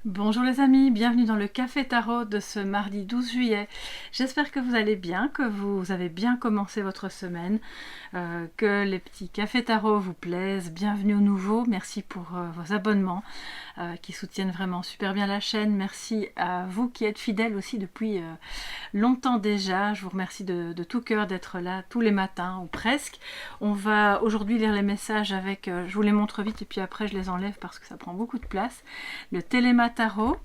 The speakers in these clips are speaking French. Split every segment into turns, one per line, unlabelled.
Bonjour les amis, bienvenue dans le Café Tarot de ce mardi 12 juillet. J'espère que vous allez bien, que vous avez bien commencé votre semaine, que les petits cafés tarot vous plaisent. Bienvenue aux nouveaux, merci pour vos abonnements qui soutiennent vraiment super bien la chaîne. Merci à vous qui êtes fidèles aussi depuis longtemps déjà. Je vous remercie de tout cœur d'être là tous les matins ou presque. On va aujourd'hui lire les messages avec, je vous les montre vite et puis après je les enlève parce que ça prend beaucoup de place. Le Téléma Tarot,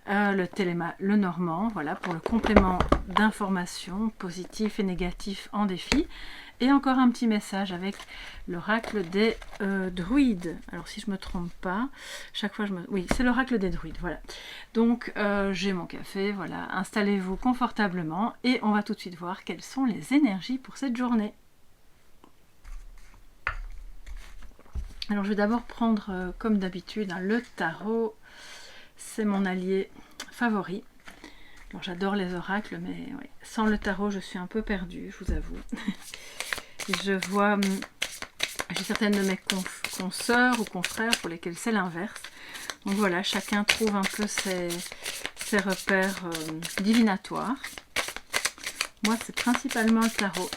le Normand, voilà, pour le complément d'informations positifs et négatifs en défi. Et encore un petit message avec l'oracle des druides. Alors si je me trompe pas, chaque fois oui, c'est l'oracle des druides, voilà. Donc j'ai mon café, voilà, installez-vous confortablement et on va tout de suite voir quelles sont les énergies pour cette journée. Alors je vais d'abord prendre comme d'habitude le tarot. C'est mon allié favori. Alors j'adore les oracles, mais oui, sans le tarot, je suis un peu perdue, je vous avoue. Je vois, j'ai certaines de mes consoeurs ou confrères pour lesquels c'est l'inverse. Donc voilà, chacun trouve un peu ses repères divinatoires. Moi, c'est principalement le tarot.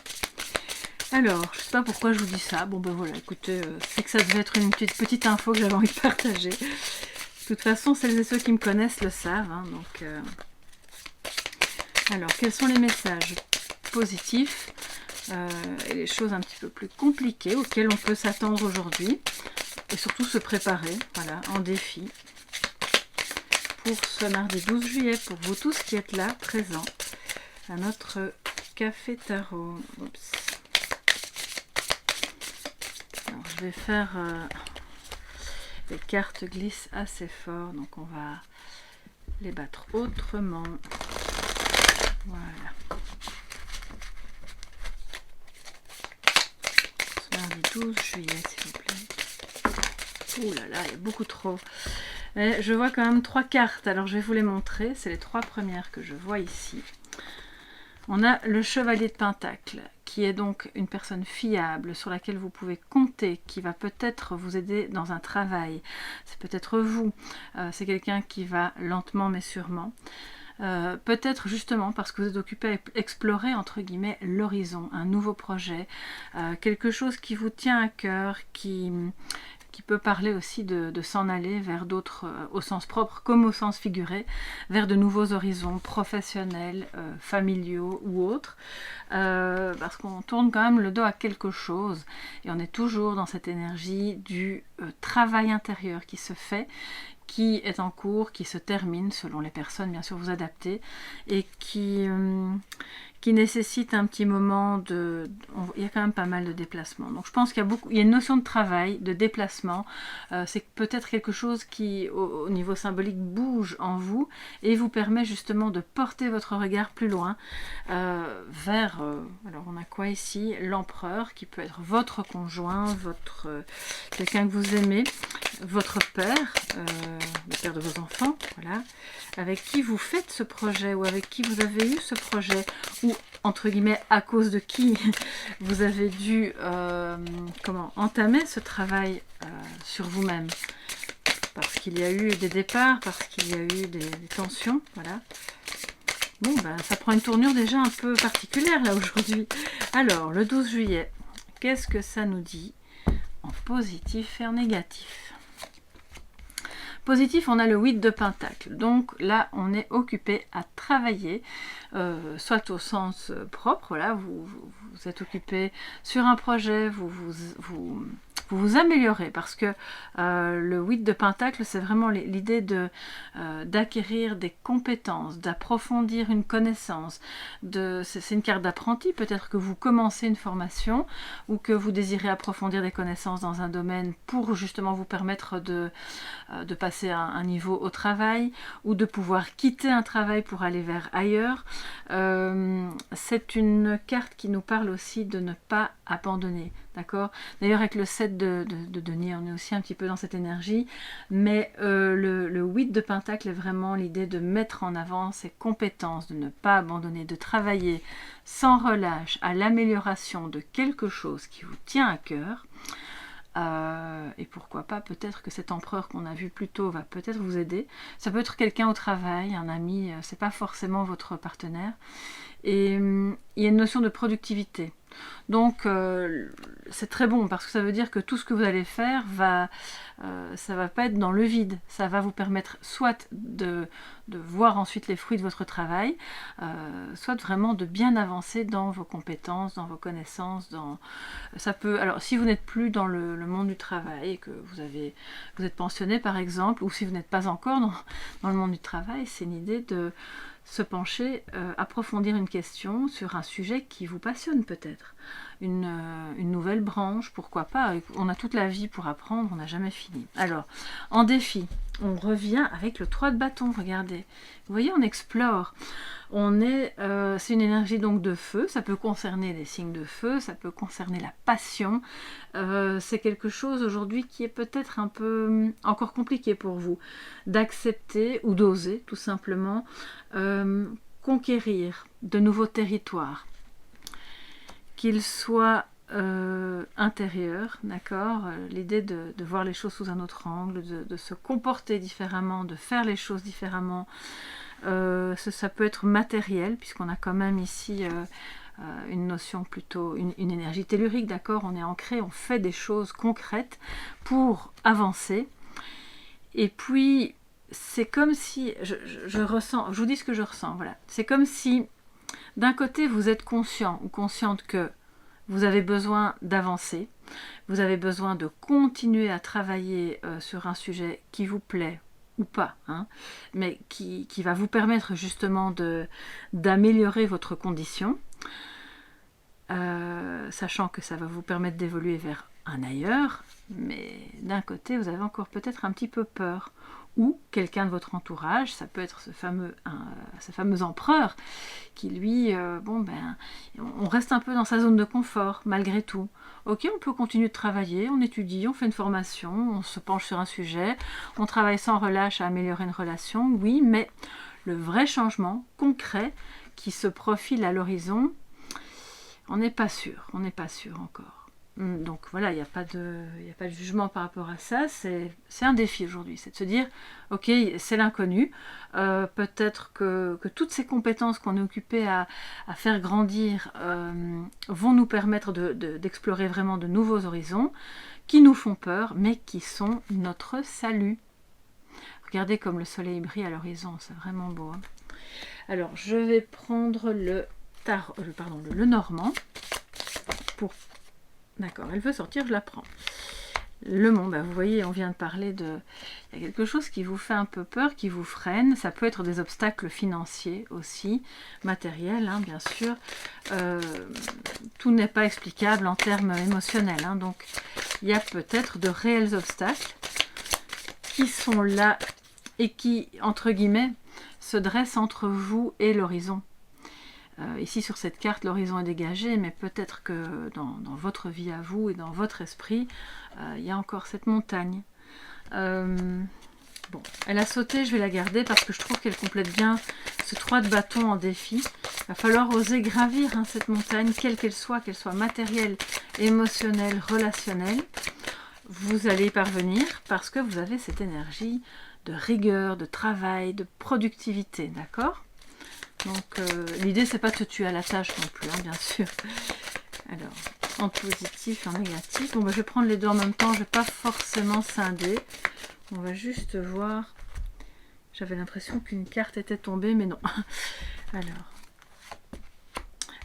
Alors, je ne sais pas pourquoi je vous dis ça. Bon ben voilà, écoutez, c'est que ça devait être une petite info que j'avais envie de partager. De toute façon, celles et ceux qui me connaissent le savent. Hein, donc, alors, quels sont les messages positifs et les choses un petit peu plus compliquées auxquelles on peut s'attendre aujourd'hui et surtout se préparer, voilà, en défi pour ce mardi 12 juillet, pour vous tous qui êtes là, présents à notre Café Tarot. Oups. Alors, je vais faire... les cartes glissent assez fort, donc on va les battre autrement. Voilà. Ce mardi 12 juillet, s'il vous plaît. Ouh là là, il y a beaucoup trop. Mais je vois quand même 3 cartes, alors je vais vous les montrer. C'est les 3 premières que je vois ici. On a le Chevalier de Pentacle, qui est donc une personne fiable sur laquelle vous pouvez compter, qui va peut-être vous aider dans un travail. C'est peut-être vous, c'est quelqu'un qui va lentement mais sûrement. Peut-être justement parce que vous êtes occupé à explorer entre guillemets l'horizon, un nouveau projet, quelque chose qui vous tient à cœur, qui peut parler aussi de s'en aller vers d'autres, au sens propre comme au sens figuré, vers de nouveaux horizons professionnels, familiaux ou autres, parce qu'on tourne quand même le dos à quelque chose et on est toujours dans cette énergie du travail intérieur qui se fait, qui est en cours, qui se termine selon les personnes, bien sûr vous adaptez, et qui nécessite un petit moment de... Il y a quand même pas mal de déplacements. Donc je pense qu'il y a une notion de travail, de déplacement. C'est peut-être quelque chose qui, au niveau symbolique, bouge en vous et vous permet justement de porter votre regard plus loin vers... alors on a quoi ici? L'empereur, qui peut être votre conjoint, quelqu'un que vous aimez, votre père, le père de vos enfants, voilà, avec qui vous faites ce projet ou avec qui vous avez eu ce projet, ou entre guillemets à cause de qui vous avez dû entamer ce travail sur vous-même, parce qu'il y a eu des départs, parce qu'il y a eu des tensions, voilà. Bon ben ça prend une tournure déjà un peu particulière là aujourd'hui. Alors le 12 juillet, qu'est-ce que ça nous dit en positif et en négatif? Positif, on a le 8 de Pentacle. Donc là, on est occupé à travailler, soit au sens propre, là, vous êtes occupé sur un projet, vous vous améliorez, parce que le 8 de Pentacle, c'est vraiment l'idée d'acquérir des compétences, d'approfondir une connaissance. C'est une carte d'apprenti, peut-être que vous commencez une formation ou que vous désirez approfondir des connaissances dans un domaine pour justement vous permettre de passer à un niveau au travail ou de pouvoir quitter un travail pour aller vers ailleurs. C'est une carte qui nous parle aussi de ne pas abandonner. D'accord. D'ailleurs, avec le 7 de denier, on est aussi un petit peu dans cette énergie. Mais le 8 de Pentacle est vraiment l'idée de mettre en avant ses compétences, de ne pas abandonner, de travailler sans relâche à l'amélioration de quelque chose qui vous tient à cœur. Et pourquoi pas, peut-être que cet empereur qu'on a vu plus tôt va peut-être vous aider. Ça peut être quelqu'un au travail, un ami, c'est pas forcément votre partenaire. Et il y a une notion de productivité. Donc c'est très bon parce que ça veut dire que tout ce que vous allez faire ça va pas être dans le vide. Ça va vous permettre soit de voir ensuite les fruits de votre travail, soit vraiment de bien avancer dans vos compétences, dans vos connaissances. Ça peut. Alors si vous n'êtes plus dans le monde du travail et que vous êtes pensionné par exemple, ou si vous n'êtes pas encore dans le monde du travail, c'est une idée de se pencher, approfondir une question sur un sujet qui vous passionne peut-être. Une nouvelle branche, pourquoi pas. On a toute la vie pour apprendre, on n'a jamais fini. Alors, en défi, on revient avec le 3 de bâton, regardez. Vous voyez, on explore. C'est une énergie donc de feu, ça peut concerner les signes de feu, ça peut concerner la passion. C'est quelque chose aujourd'hui qui est peut-être un peu encore compliqué pour vous, d'accepter ou d'oser tout simplement conquérir de nouveaux territoires, qu'ils soient intérieurs, d'accord, l'idée de voir les choses sous un autre angle, de se comporter différemment, de faire les choses différemment. Ça peut être matériel, puisqu'on a quand même ici une notion plutôt, une énergie tellurique, d'accord, on est ancré, on fait des choses concrètes pour avancer. Et puis, c'est comme si, je ressens, je vous dis ce que je ressens, voilà, c'est comme si, d'un côté, vous êtes conscient ou consciente que vous avez besoin d'avancer, vous avez besoin de continuer à travailler sur un sujet qui vous plaît ou pas, hein, mais qui va vous permettre justement d'améliorer votre condition, sachant que ça va vous permettre d'évoluer vers un ailleurs, mais d'un côté, vous avez encore peut-être un petit peu peur. Ou quelqu'un de votre entourage, ça peut être ce fameux empereur qui lui, on reste un peu dans sa zone de confort malgré tout. Ok, on peut continuer de travailler, on étudie, on fait une formation, on se penche sur un sujet, on travaille sans relâche à améliorer une relation, oui, mais le vrai changement concret qui se profile à l'horizon, on n'est pas sûr encore. Donc voilà, il n'y a pas de jugement par rapport à ça, c'est un défi aujourd'hui, c'est de se dire, ok, c'est l'inconnu, peut-être que toutes ces compétences qu'on est occupé à faire grandir vont nous permettre d'explorer vraiment de nouveaux horizons, qui nous font peur, mais qui sont notre salut. Regardez comme le soleil brille à l'horizon, c'est vraiment beau. Hein. Alors, je vais prendre le normand pour... D'accord, elle veut sortir, je la prends. Le monde, vous voyez, on vient de parler de... Il y a quelque chose qui vous fait un peu peur, qui vous freine. Ça peut être des obstacles financiers aussi, matériels, hein, bien sûr. Tout n'est pas explicable en termes émotionnels. Hein, donc, il y a peut-être de réels obstacles qui sont là et qui, entre guillemets, se dressent entre vous et l'horizon. Ici sur cette carte l'horizon est dégagé, mais peut-être que dans votre vie à vous et dans votre esprit il y a encore cette montagne. Bon, elle a sauté, je vais la garder parce que je trouve qu'elle complète bien ce 3 de bâton en défi. Il va falloir oser gravir cette montagne, quelle qu'elle soit matérielle, émotionnelle, relationnelle. Vous allez y parvenir parce que vous avez cette énergie de rigueur, de travail, de productivité, d'accord ? Donc l'idée c'est pas de te tuer à la tâche non plus, hein, bien sûr. Alors, en positif et en négatif. Bon, je vais prendre les deux en même temps, je vais pas forcément scinder. On va juste voir. J'avais l'impression qu'une carte était tombée, mais non. Alors,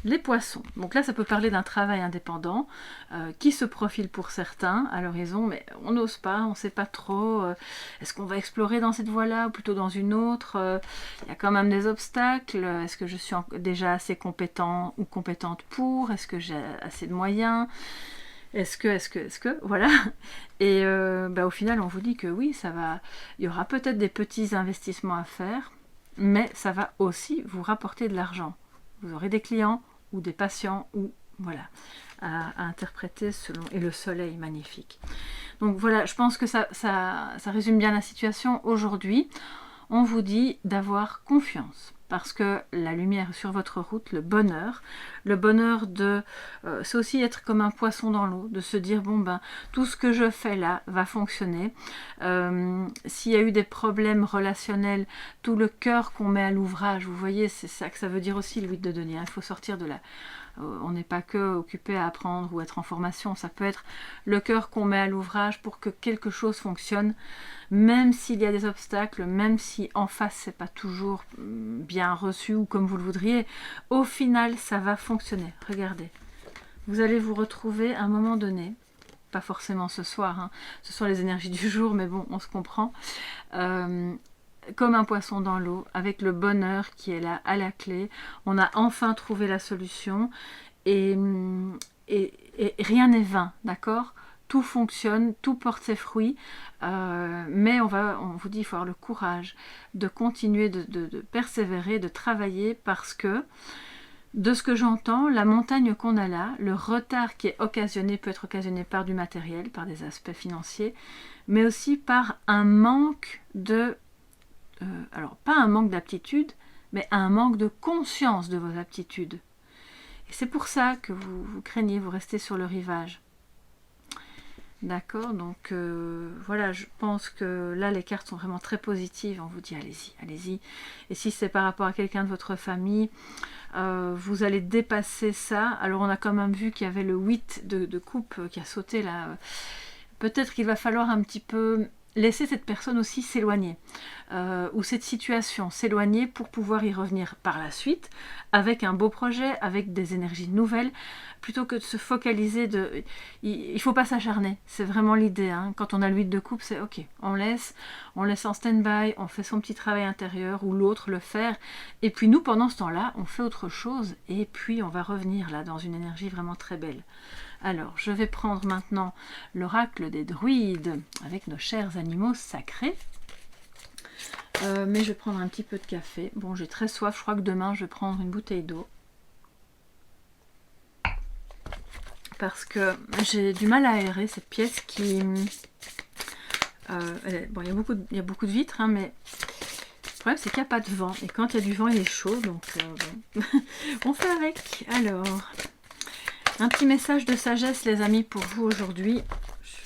les poissons. Donc là, ça peut parler d'un travail indépendant qui se profile pour certains à l'horizon, mais on n'ose pas, on ne sait pas trop. Est-ce qu'on va explorer dans cette voie-là ou plutôt dans une autre? Il y a quand même des obstacles. Est-ce que je suis déjà assez compétent ou compétente pour? Est-ce que j'ai assez de moyens? Est-ce que, voilà. Et au final, on vous dit que oui, ça va. Il y aura peut-être des petits investissements à faire, mais ça va aussi vous rapporter de l'argent. Vous aurez des clients ou des patients, ou voilà, à interpréter selon. Et le soleil magnifique. Donc voilà, je pense que ça résume bien la situation aujourd'hui. on vous dit d'avoir confiance. Parce que la lumière est sur votre route, le bonheur de... c'est aussi être comme un poisson dans l'eau, de se dire, bon ben, tout ce que je fais là va fonctionner. S'il y a eu des problèmes relationnels, tout le cœur qu'on met à l'ouvrage, vous voyez, c'est ça que ça veut dire aussi le 8 de denier, il faut sortir de là. On n'est pas que occupé à apprendre ou être en formation, ça peut être le cœur qu'on met à l'ouvrage pour que quelque chose fonctionne, même s'il y a des obstacles, même si en face c'est pas toujours bien reçu ou comme vous le voudriez, au final ça va fonctionner. Regardez, vous allez vous retrouver à un moment donné, pas forcément ce soir, hein, ce sont les énergies du jour, mais bon, on se comprend, comme un poisson dans l'eau, avec le bonheur qui est là à la clé. On a enfin trouvé la solution et rien n'est vain, d'accord? Tout fonctionne, tout porte ses fruits, mais on vous dit, il faut avoir le courage de continuer, de persévérer, de travailler, parce que, de ce que j'entends, la montagne qu'on a là, le retard qui est occasionné, peut être occasionné par du matériel, par des aspects financiers, mais aussi par un manque de... alors, pas un manque d'aptitude, mais un manque de conscience de vos aptitudes. Et c'est pour ça que vous craignez, vous restez sur le rivage. D'accord, donc voilà, je pense que là les cartes sont vraiment très positives, on vous dit allez-y, allez-y. Et si c'est par rapport à quelqu'un de votre famille, vous allez dépasser ça. Alors on a quand même vu qu'il y avait le 8 de coupe qui a sauté là. Peut-être qu'il va falloir un petit peu laisser cette personne aussi s'éloigner, ou cette situation s'éloigner pour pouvoir y revenir par la suite, avec un beau projet, avec des énergies nouvelles, plutôt que de se focaliser il ne faut pas s'acharner, c'est vraiment l'idée, hein. Quand on a le 8 de coupe, c'est ok, on laisse en stand-by, on fait son petit travail intérieur, ou l'autre le faire, et puis nous, pendant ce temps-là, on fait autre chose, et puis on va revenir là, dans une énergie vraiment très belle. Alors, je vais prendre maintenant l'oracle des druides avec nos chers animaux sacrés. Mais je vais prendre un petit peu de café. Bon, j'ai très soif, je crois que demain, je vais prendre une bouteille d'eau. Parce que j'ai du mal à aérer cette pièce qui... bon, il y a beaucoup de vitres, hein, mais le problème, c'est qu'il n'y a pas de vent. Et quand il y a du vent, il est chaud, donc bon. On fait avec. Alors... un petit message de sagesse, les amis, pour vous aujourd'hui.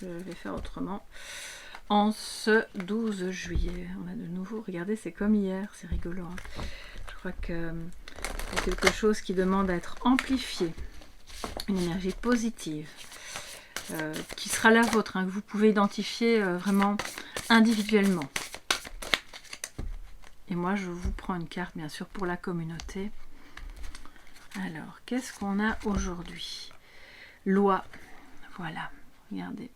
Je vais faire autrement. En ce 12 juillet, on a de nouveau, regardez, c'est comme hier, c'est rigolo, hein. Je crois que y a quelque chose qui demande à être amplifié. Une énergie positive qui sera la vôtre, hein, que vous pouvez identifier vraiment individuellement. Et moi, je vous prends une carte, bien sûr, pour la communauté. Alors, qu'est-ce qu'on a aujourd'hui? Loi, voilà, regardez,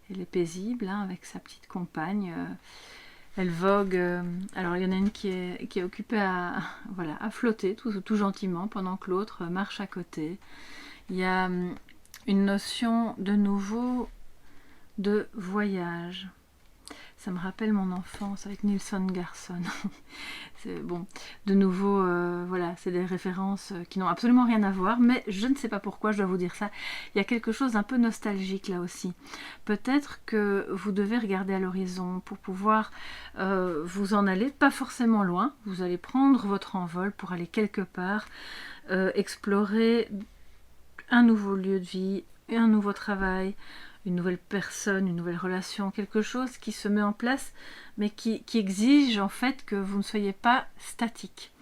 elle est paisible, hein, avec sa petite compagne, elle vogue, alors il y en a une qui est occupée à flotter tout gentiment, pendant que l'autre marche à côté. Il y a une notion de nouveau de voyage. Ça me rappelle mon enfance avec Nilsson Garson. Bon, de nouveau, voilà, c'est des références qui n'ont absolument rien à voir, mais je ne sais pas pourquoi je dois vous dire ça. Il y a quelque chose d'un peu nostalgique là aussi. Peut-être que vous devez regarder à l'horizon pour pouvoir vous en aller, pas forcément loin. Vous allez prendre votre envol pour aller quelque part, explorer un nouveau lieu de vie, un nouveau travail, une nouvelle personne, une nouvelle relation, quelque chose qui se met en place, mais qui exige en fait que vous ne soyez pas statique.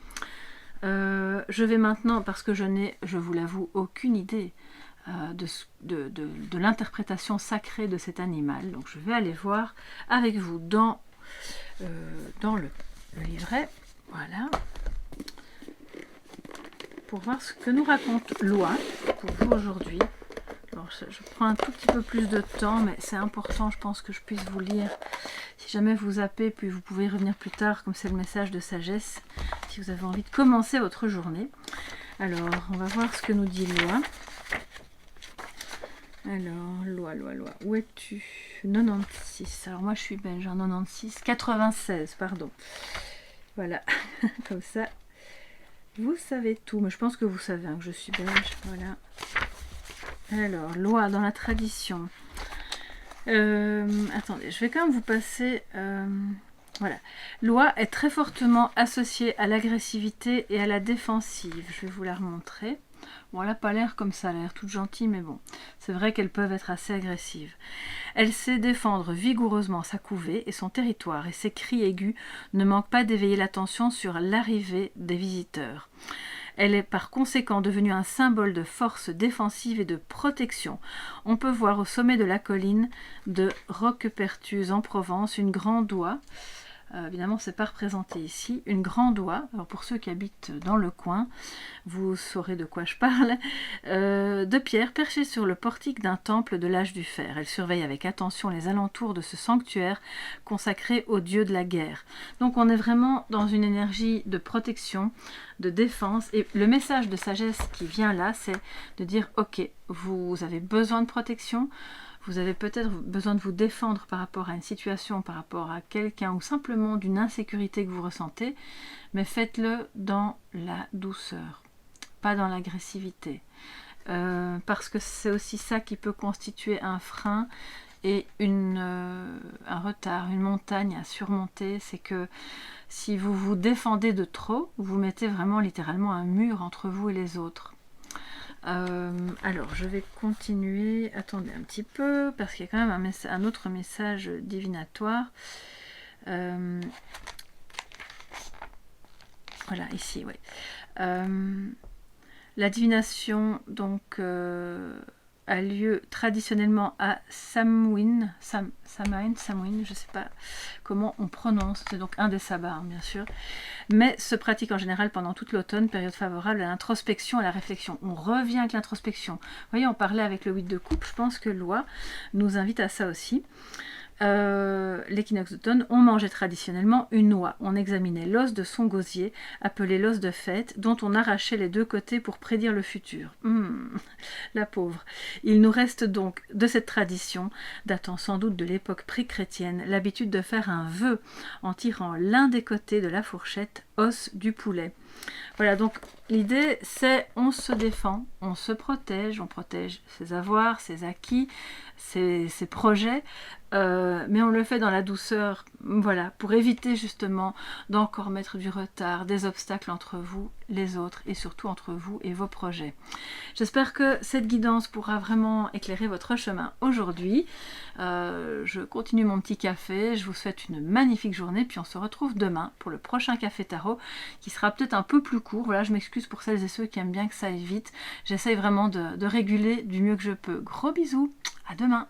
Je vais maintenant, parce que je n'ai, je vous l'avoue, aucune idée de l'interprétation sacrée de cet animal, donc je vais aller voir avec vous dans le livret, voilà, pour voir ce que nous raconte Loi pour vous aujourd'hui. Alors, je prends un tout petit peu plus de temps, mais c'est important, je pense, que je puisse vous lire. Si jamais vous zappez, puis vous pouvez revenir plus tard, comme c'est le message de sagesse, si vous avez envie de commencer votre journée. Alors, on va voir ce que nous dit Loi. Alors, Loi, où es-tu? 96. Alors, moi, je suis belge, en 96. 96, pardon. Voilà, comme ça, vous savez tout. Mais je pense que vous savez, hein, que je suis belge, voilà. Alors, Loi dans la tradition. Attendez, je vais quand même vous passer Voilà. L'oie est très fortement associée à l'agressivité et à la défensive. Je vais vous la remontrer. Bon, elle n'a pas l'air comme ça, elle a l'air toute gentille, mais bon, c'est vrai qu'elles peuvent être assez agressives. Elle sait défendre vigoureusement sa couvée et son territoire, et ses cris aigus ne manquent pas d'éveiller l'attention sur l'arrivée des visiteurs. Elle est par conséquent devenue un symbole de force défensive et de protection. On peut voir au sommet de la colline de Roquepertus en Provence une grande oie. Évidemment, ce n'est pas représenté ici. Une grande oie, alors pour ceux qui habitent dans le coin, vous saurez de quoi je parle, de pierre perchée sur le portique d'un temple de l'âge du fer. Elle surveille avec attention les alentours de ce sanctuaire consacré au dieu de la guerre. Donc on est vraiment dans une énergie de protection, de défense. Et le message de sagesse qui vient là, c'est de dire, ok, vous avez besoin de protection, vous avez peut-être besoin de vous défendre par rapport à une situation, par rapport à quelqu'un ou simplement d'une insécurité que vous ressentez, mais faites-le dans la douceur, pas dans l'agressivité. Parce que c'est aussi ça qui peut constituer un frein et un retard, une montagne à surmonter. C'est que si vous vous défendez de trop, vous mettez vraiment littéralement un mur entre vous et les autres. Alors je vais continuer, attendez un petit peu parce qu'il y a quand même un autre message divinatoire. Voilà, ici, oui. La divination donc a lieu traditionnellement à Samhain, je ne sais pas comment on prononce, c'est donc un des sabbats hein, bien sûr, mais se pratique en général pendant toute l'automne, période favorable à l'introspection, à la réflexion. On revient avec l'introspection. Vous voyez, on parlait avec le 8 de coupe, je pense que l'oie nous invite à ça aussi. L'équinoxe d'automne, on mangeait traditionnellement une oie. On examinait l'os de son gosier, appelé l'os de fête, dont on arrachait les deux côtés pour prédire le futur. La pauvre. Il nous reste donc de cette tradition, datant sans doute de l'époque pré-chrétienne, l'habitude de faire un vœu en tirant l'un des côtés de la fourchette, os du poulet. Voilà, donc l'idée c'est on se défend, on se protège, on protège ses avoirs, ses acquis, ses projets, mais on le fait dans la douceur, voilà, pour éviter justement d'encore mettre du retard, des obstacles entre vous, les autres, et surtout entre vous et vos projets. J'espère que cette guidance pourra vraiment éclairer votre chemin aujourd'hui. Je continue mon petit café, je vous souhaite une magnifique journée, puis on se retrouve demain pour le prochain Café Tarot, qui sera peut-être un peu plus court. Voilà, je m'excuse pour celles et ceux qui aiment bien que ça aille vite. J'essaye vraiment de réguler du mieux que je peux. Gros bisous, à demain.